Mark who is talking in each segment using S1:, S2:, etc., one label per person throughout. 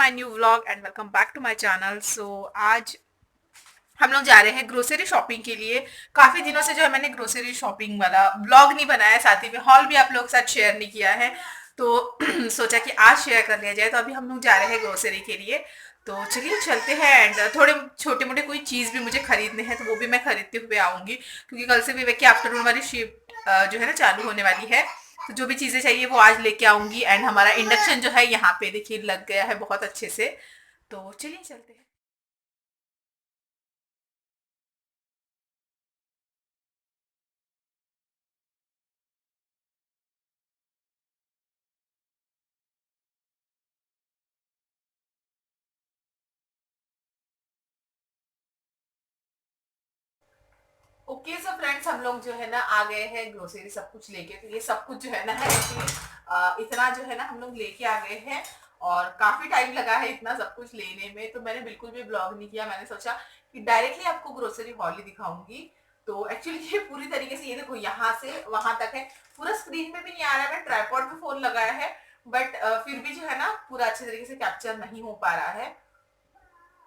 S1: My new vlog and welcome back to my channel. आज हम लोग जा रहे हैं ग्रोसरी शॉपिंग के लिए। काफी दिनों से जो है मैंने ग्रोसरी शॉपिंग वाला व्लॉग नहीं बनाया, साथ ही में हॉल भी आप लोगों के साथ शेयर नहीं किया है, तो सोचा कि आज शेयर कर लिया जाए। तो अभी हम लोग जा रहे हैं ग्रोसरी के लिए, तो चलिए चलते हैं। एंड थोड़े छोटे मोटे कोई चीज़ भी मुझे खरीदने हैं, तो वो भी मैं खरीदते हुए आऊँगी, क्योंकि कल से विवेक की आफ्टरनून वाली शिफ्ट जो है ना चालू होने वाली है। तो जो भी चीज़ें चाहिए वो आज लेके आऊँगी। एंड हमारा इंडक्शन जो है यहाँ पे देखिए लग गया है बहुत अच्छे से। तो चलिए चलते हैं। ओके सो फ्रेंड्स, हम लोग जो है ना आ गए हैं ग्रोसरी सब कुछ लेके। तो ये सब कुछ जो है ना है एक्चुअली इतना जो है ना हम लोग लेके आ गए हैं, और काफी टाइम लगा है इतना सब कुछ लेने में। तो मैंने बिल्कुल भी ब्लॉग नहीं किया, मैंने सोचा कि डायरेक्टली आपको ग्रोसरी हॉल ही दिखाऊंगी। तो एक्चुअली ये पूरी तरीके से ये देखो यहाँ से वहां तक है, पूरा स्क्रीन पे भी नहीं आ रहा है। मैं ट्राइपॉड पे फोन लगाया है, बट फिर भी जो है ना पूरा अच्छे तरीके से कैप्चर नहीं हो पा रहा है।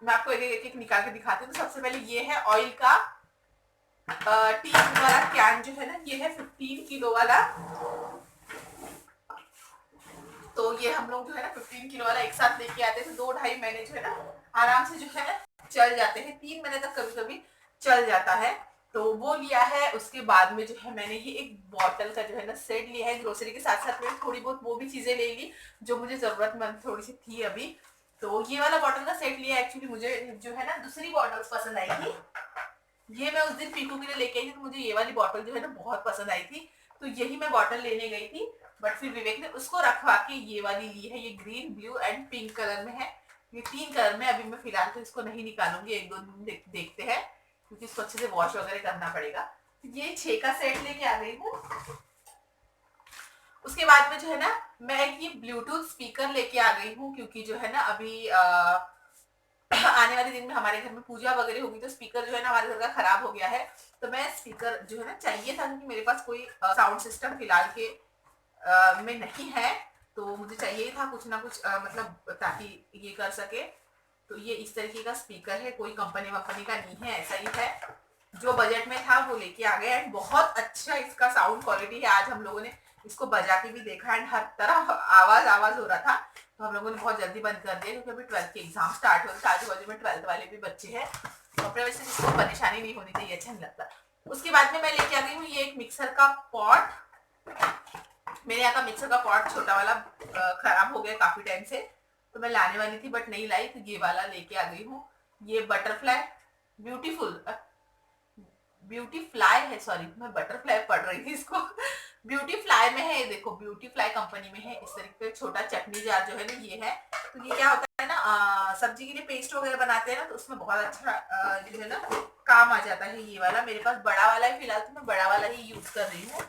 S1: मैं आपको एक निकाल के दिखाती हूँ। तो सबसे पहले ये है ऑयल का टी वाला कैन जो है ना, ये है 15 किलो वाला। तो ये हम लोग जो है ना 15 किलो वाला एक साथ लेके आते थे। 2-2.5 महीने जो है ना आराम से जो है ना चल जाते हैं, 3 महीने तक कभी कभी चल जाता है। तो वो लिया है। उसके बाद में जो है मैंने ये एक बॉटल का जो है ना सेट लिया है। ग्रोसरी के साथ साथ में थोड़ी बहुत वो भी चीजें ले ली जो मुझे जरूरतमंद थोड़ी सी थी अभी। तो ये वाला बॉटल का सेट लिया। एक्चुअली मुझे जो है ना दूसरी बॉटल्स पसंद आई थी। ये मैं उस दिन पीकू के लिए लेके आई थी, तो मुझे ये वाली बॉटल जो है ना बहुत पसंद आई थी। तो यही मैं बॉटल लेने गई थी, बट फिर विवेक ने उसको रखवा के ये वाली ली है। ये green, blue and pink colour में है। ये 3 कलर में। अभी मैं फिलहाल तो इसको नहीं निकालूंगी, 1-2 दिन देखते हैं, क्योंकि इसको अच्छे से वॉश वगैरह करना पड़ेगा। तो ये 6 का सेट लेके आ गई हूँ। उसके बाद में जो है ना मैं एक ये ब्लूटूथ स्पीकर लेके आ गई हूँ, क्योंकि जो है ना अभी आने वाले दिन में हमारे घर में पूजा वगैरह होगी, तो स्पीकर जो है ना हमारे घर का खराब हो गया है। तो मैं स्पीकर जो है ना चाहिए था, क्योंकि मेरे पास कोई साउंड सिस्टम फिलहाल के में नहीं है। तो मुझे चाहिए था कुछ ना कुछ मतलब ताकि ये कर सके। तो ये इस तरीके का स्पीकर है, कोई कंपनी वंपनी का नहीं है, ऐसा ही है। जो बजट में था वो लेके आ गए। एंड बहुत अच्छा इसका साउंड क्वालिटी है। आज हम लोगों ने इसको बजा के भी देखा, एंड हर तरफ आवाज आवाज हो रहा था। तो हम लोगों ने बहुत जल्दी बंद कर दिया, क्योंकि अभी 12th के एग्जाम स्टार्ट हो रहे थे। आजू बाजू में 12th वाले भी बच्चे हैं, तो अपने वजह से जिसको परेशानी नहीं होनी चाहिए, अच्छा नहीं लगता। उसके बाद में मैं लेके आ गई हूँ ये एक मिक्सर का पॉट। मेरे यहाँ का मिक्सर का पॉट छोटा वाला खराब हो गया काफी टाइम से, तो मैं लाने वाली थी बट नहीं लाई। तो ये वाला लेके आ गई हूँ। ये बटरफ्लाई ब्यूटीफुल ब्यूटी फ्लाई है, सॉरी मैं बटरफ्लाई पढ़ रही थी इसको। ब्यूटी फ्लाई में है, ये देखो ब्यूटी फ्लाई कंपनी में है। इस तरीके का छोटा चटनी जार जो है ना ये है। तो ये क्या होता है ना सब्जी के लिए पेस्ट वगैरह बनाते हैं ना, तो उसमें बहुत अच्छा जो है ना काम आ जाता है। ये वाला मेरे पास बड़ा वाला है फिलहाल, तो मैं बड़ा वाला ही यूज कर रही हूँ।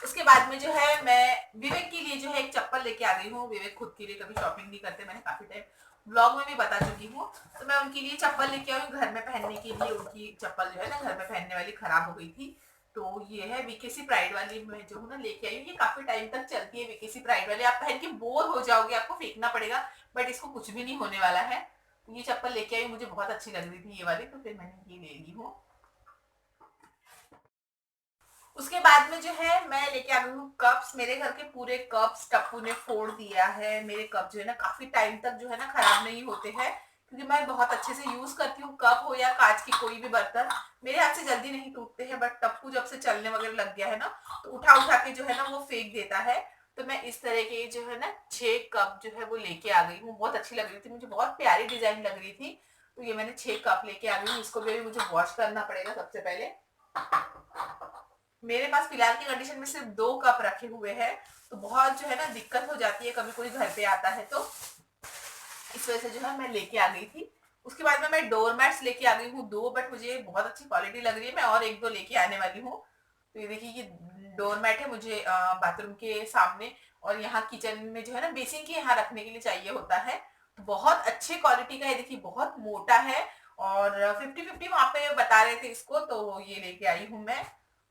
S1: उसके बाद में जो है मैं विवेक के लिए जो है एक चप्पल लेके आ गई हूँ। विवेक खुद के लिए कभी शॉपिंग नहीं करते, मैंने काफी टाइम ब्लॉग में भी बता चुकी हूँ। तो मैं उनके लिए चप्पल लेके आई हूँ घर में पहनने के लिए। उनकी चप्पल जो है ना घर में पहनने वाली खराब हो गई थी। तो ये है वीकेसी प्राइड वाली, मैं जो हूँ ना लेके आई हूँ। ये काफी टाइम तक चलती है वीकेसी प्राइड वाली। आप पहन के बोर हो जाओगे, आपको फेंकना पड़ेगा, बट इसको कुछ भी नहीं होने वाला है। तो ये चप्पल लेके आई, मुझे बहुत अच्छी लग रही थी ये वाली, तो फिर मैंने ये ले ली हूँ। उसके बाद में जो है मैं लेके आ गई हूँ कप्स। मेरे घर के पूरे कप्स टप्पू ने फोड़ दिया है। मेरे कप जो है ना काफी टाइम तक जो है ना खराब नहीं होते हैं, क्योंकि मैं बहुत अच्छे से यूज करती हूँ। कप हो या कांच की कोई भी बर्तन मेरे हाथ से जल्दी नहीं टूटते हैं, बट टप्पू जब से चलने वगैरह लग गया है ना, तो उठा उठा के जो है ना वो फेंक देता है। तो मैं इस तरह के जो है ना 6 कप जो है वो लेके आ गई हूँ। बहुत अच्छी लग रही थी मुझे, बहुत प्यारी डिजाइन लग रही थी। तो ये मैंने 6 कप लेके आ गई हूँ। इसको भी अभी मुझे वॉश करना पड़ेगा सबसे पहले। मेरे पास फिलहाल की कंडीशन में सिर्फ 2 कप रखे हुए हैं, तो बहुत जो है ना दिक्कत हो जाती है कभी कोई घर पे आता है तो। इस वजह से जो है मैं लेके आ गई थी। उसके बाद में मैं डोर मैट्स लेके आ गई हूँ 2, बट मुझे बहुत अच्छी क्वालिटी लग रही है। मैं और 1-2 लेके आने वाली हूँ। तो ये देखिए, ये डोर मैट है मुझे बाथरूम के सामने, और यहाँ किचन में जो है ना बेसिन के यहाँ रखने के लिए चाहिए होता है। तो बहुत अच्छे क्वालिटी का है, देखिए बहुत मोटा है। और 50-50 वहां पे बता रहे थे इसको, तो ये लेके आई हूँ मैं।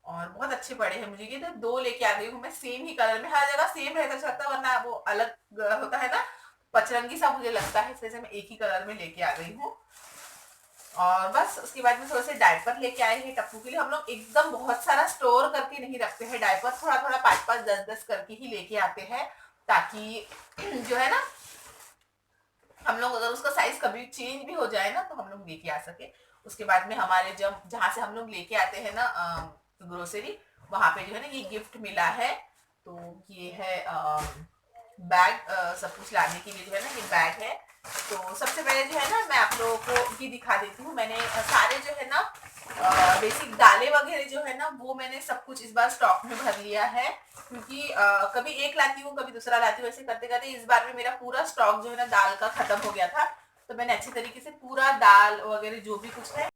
S1: और बहुत अच्छे पड़े हैं मुझे ये। तो 2 लेके आ गई हूँ मैं, सेम ही कलर में। हर जगह सेम रहता चाहता, वरना वो अलग होता है ना, पचरंगी सा मुझे लगता है, इसलिए मैं एक ही कलर में लेके आ गई हूँ। और बस उसके बाद में थोड़े से डायपर लेके आए हैं टप्पू के लिए। हम लोग एकदम बहुत सारा स्टोर करके नहीं रखते हैं डायपर, थोड़ा थोड़ा 5-5 10-10 करके ही लेके आते हैं, ताकि जो है ना हम लोग अगर उसका साइज कभी चेंज भी हो जाए ना तो हम लोग लेके आ सके। उसके बाद में हमारे जब जहाँ से हम लोग लेके आते हैं ना ग्रोसरी, वहां पे जो है ना ये गिफ्ट मिला है। तो ये है बैग, सब कुछ लाने के लिए जो है ना ये बैग है। तो सबसे पहले जो है ना मैं आप लोगों को ये दिखा देती हूँ। मैंने सारे जो है ना बेसिक दालें वगैरह जो है ना वो मैंने सब कुछ इस बार स्टॉक में भर लिया है, क्योंकि कभी एक लाती हूँ कभी दूसरा लाती हूँ, ऐसे करते करते इस बार में मेरा पूरा स्टॉक जो है ना दाल का खत्म हो गया था। तो मैंने अच्छी तरीके से पूरा दाल वगैरह जो भी कुछ है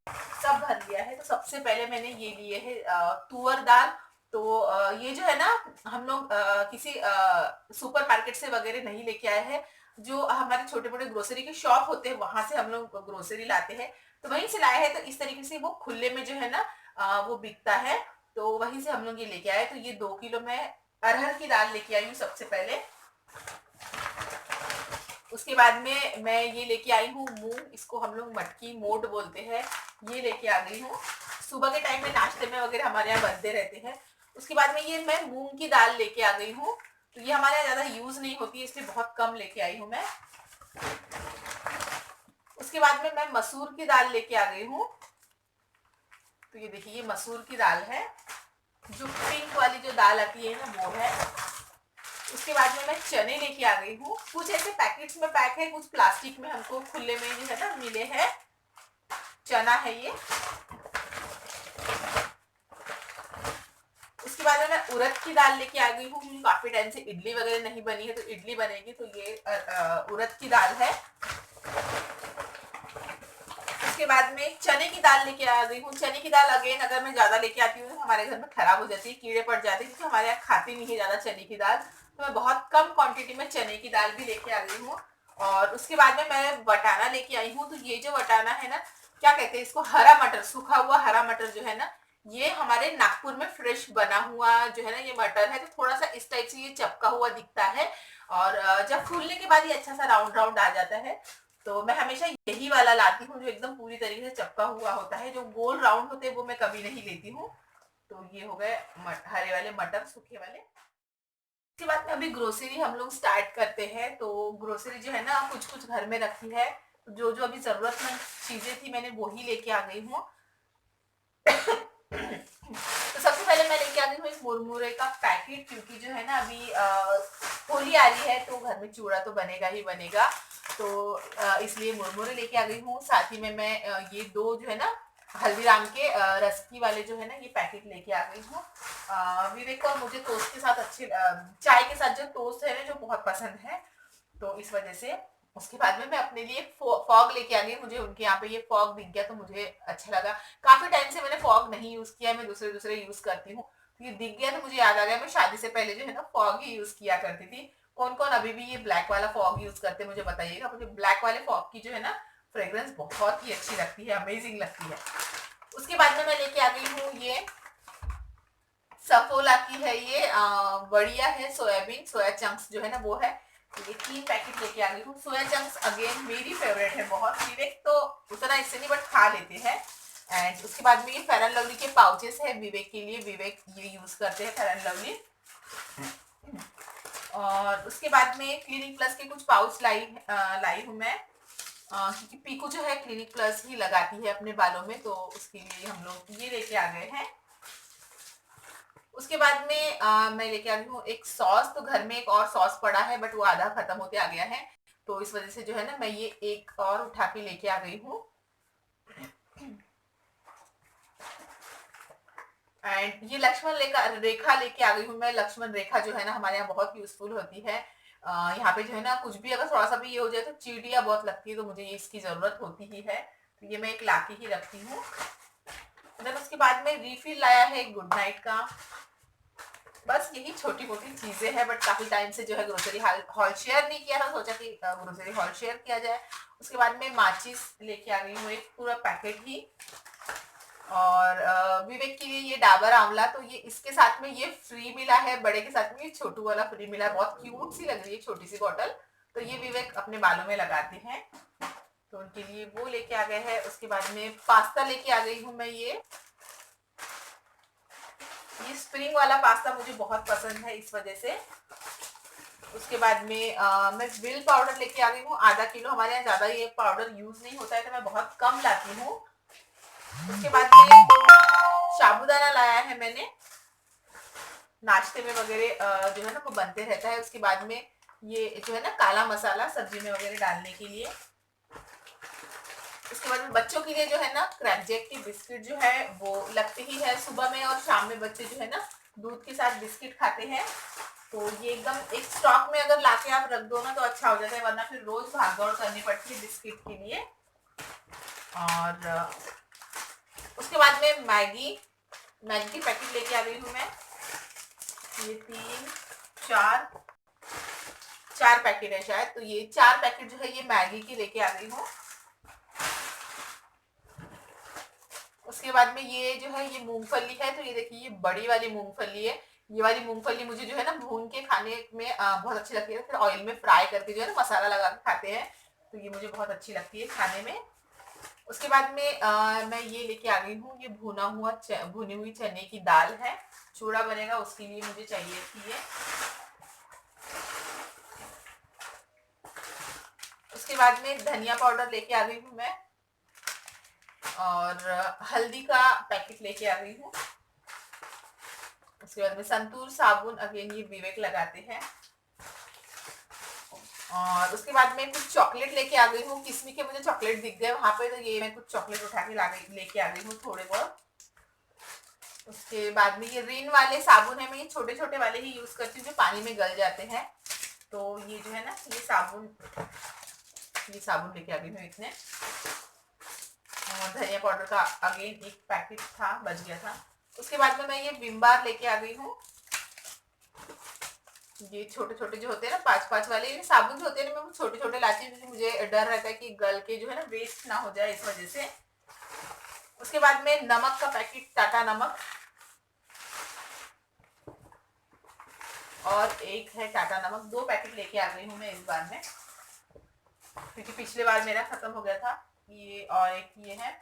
S1: सब भर लिया है। तो सबसे पहले मैंने ये लिए है तुअर दाल। तो ये जो है ना हम लोग किसी सुपर मार्केट से वगैरह नहीं लेके आए हैं, जो हमारे छोटे मोटे ग्रोसरी के शॉप होते हैं वहां से हम लोग ग्रोसरी लाते हैं। तो वहीं से लाए हैं, तो इस तरीके से वो खुले में जो है ना वो बिकता है, तो वहीं से हम लोग ये लेके आए। तो ये 2 किलो मैं अरहर की दाल लेके आई हूँ सबसे पहले। उसके बाद में मैं ये लेके आई हूँ मूंग, इसको हम लोग मटकी मोट बोलते हैं, ये लेके आ गई हूँ। सुबह के टाइम में नाश्ते में वगैरह हमारे यहाँ बनते रहते हैं। उसके बाद में ये मैं मूंग की दाल लेके आ गई हूँ। तो ये हमारे यहाँ ज्यादा यूज नहीं होती है, इसलिए बहुत कम लेके आई हूँ मैं। उसके बाद में मैं मसूर की दाल लेके आ गई हूँ। तो ये देखिए ये मसूर की दाल है, जो पिंक वाली जो दाल आती है ना वो है। उसके बाद में मैं चने लेके आ गई हूँ, कुछ ऐसे पैकेट्स में पैक है, कुछ प्लास्टिक में हमको खुले में जो है ना मिले हैं। चना है ये। उसके बाद में मैं उड़द की दाल लेके आ गई हूँ, काफी टाइम से इडली वगैरह नहीं बनी है, तो इडली बनेगी, तो ये उड़द की दाल है। उसके बाद में चने की दाल लेके आ गई हूँ। चने की दाल अगेन अगर मैं ज्यादा लेके आती हूँ तो हमारे घर में खराब हो जाती है, कीड़े पड़ जाते हैं, क्योंकि हमारे यहाँ खाते नहीं है ज्यादा चने की दाल। तो मैं बहुत कम क्वांटिटी में चने की दाल भी लेके आ गई हूँ। और उसके बाद में मैं वटाना लेके आई हूँ। तो ये जो वटाना है ना, क्या कहते हैं इसको, हरा मटर, सूखा हुआ हरा मटर जो है ना, ये हमारे नागपुर में फ्रेश बना हुआ जो है ना ये मटर है। तो थोड़ा सा इस टाइप से ये चपका हुआ दिखता है, और जब फूलने के बाद ये अच्छा सा राउंड राउंड आ जाता है। तो मैं हमेशा यही वाला लाती हूँ, जो एकदम पूरी तरीके से चपका हुआ होता है। जो गोल राउंड होते हैं वो मैं कभी नहीं लेती हूँ। तो ये हो गए हरे वाले मटर, सूखे वाले। इसके बाद में अभी ग्रोसरी हम लोग स्टार्ट करते हैं। तो ग्रोसरी जो है ना कुछ कुछ घर में रखी है, जो जो अभी जरूरतमंद चीजें थी मैंने वो ही लेके आ गई हूँ। तो सबसे पहले मैं लेके आ गई हूँ एक मुरमुरे का पैकेट, क्योंकि जो है ना अभी होली आ रही है, तो घर में चूड़ा तो बनेगा ही बनेगा। तो इसलिए मुरमुरे लेके आ गई हूँ। साथ ही में मैं ये 2 जो है ना हल्दीराम के रस्की वाले जो है ना ये पैकेट लेके आ गई हूँ। विवेक और मुझे टोस्ट के साथ अच्छे चाय के साथ जो टोस्ट है ना जो बहुत पसंद है, तो इस वजह से। उसके बाद में मैं अपने लिए फॉग लेके आ गई। मुझे उनके यहाँ पे ये फॉग दिख गया तो मुझे अच्छा लगा। काफी टाइम से मैंने फॉग नहीं यूज किया, मैं दूसरे दूसरे यूज करती हूँ, तो ये दिख गया तो मुझे याद आ गया मैं शादी से पहले जो है ना फॉग ही यूज किया करती थी। कौन कौन अभी भी ये ब्लैक वाला फॉग यूज करते हैं मुझे बताइएगा। मुझे ब्लैक वाले फॉग की जो है ना फ्रेग्रेंस बहुत ही अच्छी लगती है, अमेजिंग लगती है। उसके बाद में मैं लेके आ गई हूँ ये सफोला की है, ये बढ़िया है, सोयाबीन सोया चंक्स जो है ना वो है। ये 3 पैकेट लेके आ गई हूँ। सोया चंक्स अगेन मेरी फेवरेट है बहुत, विवेक तो उतना इससे नहीं बट खा लेते हैं। एंड उसके बाद में ये फेयर एंड लवली के पाउचेस है विवेक के लिए, विवेक ये यूज करते हैं फेयर एंड लवली। और उसके बाद में क्लिनिक प्लस के कुछ पाउच लाई हूँ मैं, क्योंकि पीकू जो है क्लिनिक प्लस ही लगाती है अपने बालों में, तो उसके लिए हम लोग ये लेके आ गए हैं। उसके बाद में मैं लेके आ गई हूँ एक सॉस। तो घर में एक और सॉस पड़ा है बट वो आधा खत्म होते आ गया है, तो इस वजह से जो है ना मैं ये एक और उठा के लेके आ गई हूँ। एंड ये लक्ष्मण रेखा लेके आ गई हूँ मैं। लक्ष्मण रेखा जो है ना हमारे यहाँ बहुत यूजफुल होती है। यहाँ पे जो है ना कुछ भी अगर थोड़ा सा भी ये हो जाए तो चींटियां बहुत लगती है, तो मुझे ये इसकी जरूरत होती ही है, तो ये मैं एक लाके ही रखती हूँ। देन उसके बाद में रिफिल लाया है गुड नाइट का। बस यही छोटी मोटी चीजें हैं, बट काफी टाइम से जो है ग्रोसरी हॉल शेयर नहीं किया था, सोचा कि ग्रोसरी हॉल शेयर किया जाए। उसके बाद में माचिस लेके आ गई हूँ एक पूरा पैकेट ही। और विवेक के लिए ये डाबर आंवला, तो ये इसके साथ में ये फ्री मिला है, बड़े के साथ में ये छोटू वाला फ्री मिला है। बहुत क्यूट सी लग रही है छोटी सी बॉटल, तो ये विवेक अपने बालों में लगाते हैं, तो उनके लिए वो लेके आ गए हैं। उसके बाद में पास्ता लेके आ गई हूँ मैं। ये स्प्रिंग वाला पास्ता मुझे बहुत पसंद है इस वजह से। उसके बाद में मैं व्हिल पाउडर लेके आ गई हूँ आधा किलो। हमारे यहाँ ज्यादा ये पाउडर यूज नहीं होता है तो मैं बहुत कम लाती हूँ। उसके बाद में साबूदाना लाया है मैंने, नाश्ते में वगैरह जो है ना वो बनते रहता है। उसके बाद में ये जो है ना काला मसाला सब्जी में वगैरह डालने के लिए। उसके बाद में बच्चों के लिए जो है ना क्रैकजैक की बिस्किट जो है वो लगती ही है सुबह में और शाम में। बच्चे जो है ना दूध के साथ बिस्किट खाते हैं, तो ये एकदम एक स्टॉक में अगर लाके आप रख दो ना तो अच्छा हो जाता है, वरना फिर रोज भाग दौड़ करनी पड़ती है बिस्किट के लिए। और उसके बाद में मैगी की पैकेट लेके आ गई हूँ मैं। ये चार पैकेट है शायद, तो ये 4 पैकेट जो है ये मैगी की लेके आ गई हूँ। उसके बाद में ये जो है ये मूंगफली है, तो ये देखिए ये बड़ी वाली मूंगफली है। ये वाली मूंगफली मुझे जो है ना भून के खाने में बहुत अच्छी लगती है, फिर ऑयल में फ्राई करके जो है ना मसाला लगा के खाते हैं, तो ये मुझे बहुत अच्छी लगती है खाने में। उसके बाद में मैं ये लेके आ गई हूँ, ये भुनी हुई चने की दाल है, चूड़ा बनेगा उसके लिए मुझे चाहिए थी ये। उसके बाद में धनिया पाउडर लेके आ गई हूँ मैं, और हल्दी का पैकेट लेके आ गई हूँ। उसके बाद में संतूर साबुन, अगेन ये विवेक लगाते हैं। और उसके बाद में कुछ चॉकलेट लेके आ गई हूँ, किस्मी के मुझे चॉकलेट दिख गए वहां पे, तो ये मैं कुछ चॉकलेट उठा के लेके आ गई हूँ थोड़े बहुत। उसके बाद में ये रिन वाले साबुन है, मैं ये छोटे छोटे वाले ही यूज करती हूँ जो पानी में गल जाते हैं। तो ये जो है ना ये साबुन लेके आ गई हूँ इतने। और धनिया पाउडर का अगेन एक पैकेट था, बच गया था। उसके बाद में मैं ये विम बार लेके आ गई हूँ। ये छोटे छोटे जो होते हैं ना 5-5 वाले, ये साबुन जो होते हैं ना मैं वो छोटे छोटे लाती हूँ, क्योंकि मुझे डर रहता है कि गल के जो है ना वेस्ट ना हो जाए इस वजह से। उसके बाद में नमक का पैकेट, टाटा नमक, और एक है टाटा नमक। 2 पैकेट लेके आ गई हूँ मैं इस बार में, क्योंकि पिछले बार मेरा खत्म हो गया था ये। और एक ये है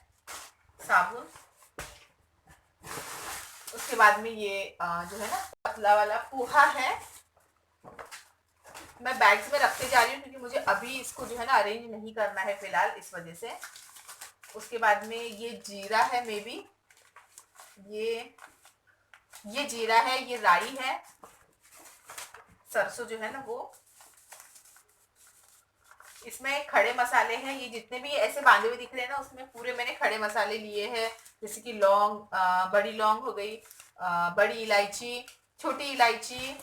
S1: साबुन। उसके बाद में ये जो है ना पतला वाला पोहा है, मैं बैग्स में रखते जा रही हूँ क्योंकि मुझे अभी इसको जो है ना अरेंज नहीं करना है फिलहाल इस वजह से। उसके बाद में ये जीरा है, मे बी ये जीरा है, ये राई है, सरसों जो है ना वो। इसमें खड़े मसाले हैं, ये जितने भी ऐसे बांधे हुए दिख रहे हैं ना उसमें पूरे मैंने खड़े मसाले लिए हैं, जैसे कि लौंग, बड़ी लौंग हो गई, बड़ी इलायची, छोटी इलायची,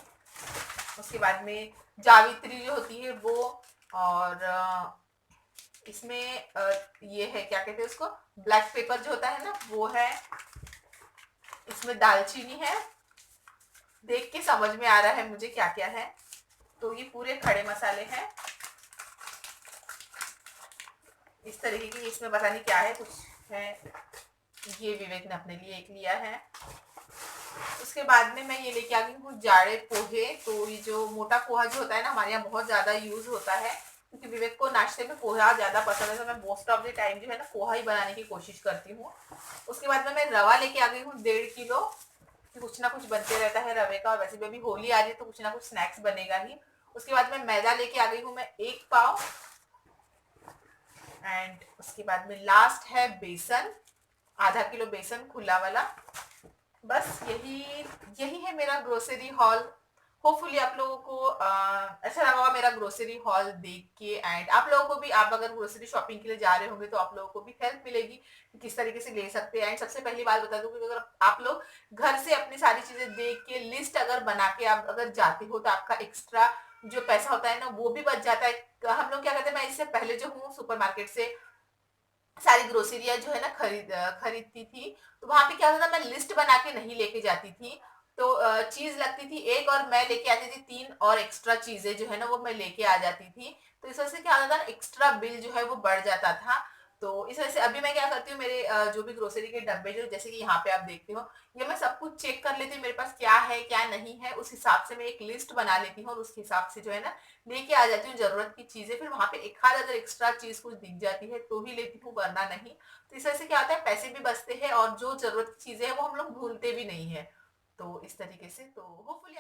S1: उसके बाद में जावित्री जो होती है वो, और इसमें ये है क्या कहते हैं उसको, ब्लैक पेपर जो होता है ना वो है। इसमें दालचीनी है, देख के समझ में आ रहा है मुझे क्या क्या है। तो ये पूरे खड़े मसाले हैं इस तरीके की। इसमें पता नहीं क्या है, कुछ है, ये विवेक ने अपने लिए एक लिया है। उसके बाद में मैं ये लेके आ गई हूँ जाड़े पोहे। तो ये जो मोटा पोहा जो होता है ना हमारे यहाँ बहुत ज्यादा यूज होता है, क्योंकि विवेक को नाश्ते में पोहा ज्यादा पसंद है, तो मैं मोस्ट ऑफ द टाइम जो है ना पोहा ही बनाने की कोशिश करती हूँ। उसके बाद में मैं रवा लेके आ गई हूँ 1.5 किलो, कुछ ना कुछ बनते रहता है रवे का, और वैसे भी अभी होली आ रही है तो कुछ ना कुछ स्नैक्स बनेगा ही। उसके बाद में मैदा लेके आ गई हूँ मैं 1 पाव, एंड उसके बाद में लास्ट है बेसन, आधा किलो बेसन खुला वाला। बस यही है मेरा ग्रोसरी हॉल। होपफुली आप लोगों को अच्छा लगा होगा मेरा ग्रोसरी हॉल देख के। एंड आप लोगों को भी, आप अगर ग्रोसरी शॉपिंग के लिए जा रहे होंगे तो आप लोगों को भी हेल्प मिलेगी कि किस तरीके से ले सकते हैं। एंड सबसे पहली बात बता दूं कि अगर आप लोग घर से अपनी सारी चीजें देख के लिस्ट अगर बना के आप अगर जाते हो तो आपका एक्स्ट्रा जो पैसा होता है ना वो भी बच जाता है। हम लोग क्या करते हैं, मैं इससे पहले जो हूँ सुपरमार्केट से सारी ग्रोसरिया जो है ना खरीदती थी, तो वहां पे क्या होता था, मैं लिस्ट बना के नहीं लेके जाती थी, तो चीज लगती थी एक और मैं लेके आती थी 3 और एक्स्ट्रा चीजें जो है ना वो मैं लेके आ जाती थी, तो इस वजह से क्या होता था, एक्स्ट्रा बिल जो है वो बढ़ जाता था। तो इस वजह से अभी मैं क्या करती हूँ, मेरे जो भी ग्रोसरी के डब्बे जो जैसे कि यहाँ पे आप देखते हो, ये मैं सब कुछ चेक कर लेती हूँ मेरे पास क्या है क्या नहीं है, उस हिसाब से मैं एक लिस्ट बना लेती हूँ और उस हिसाब से जो है ना लेके आ जाती हूँ जरूरत की चीजें। फिर वहां पे एक आध अगर एक्स्ट्रा चीज कुछ दिख जाती है तो ही लेती हूँ, वरना नहीं। तो इस वजह से क्या होता है, पैसे भी बचते हैं और जो जरूरत की चीजें हैं वो हम लोग भूलते भी नहीं है। तो इस तरीके से तो होपफुली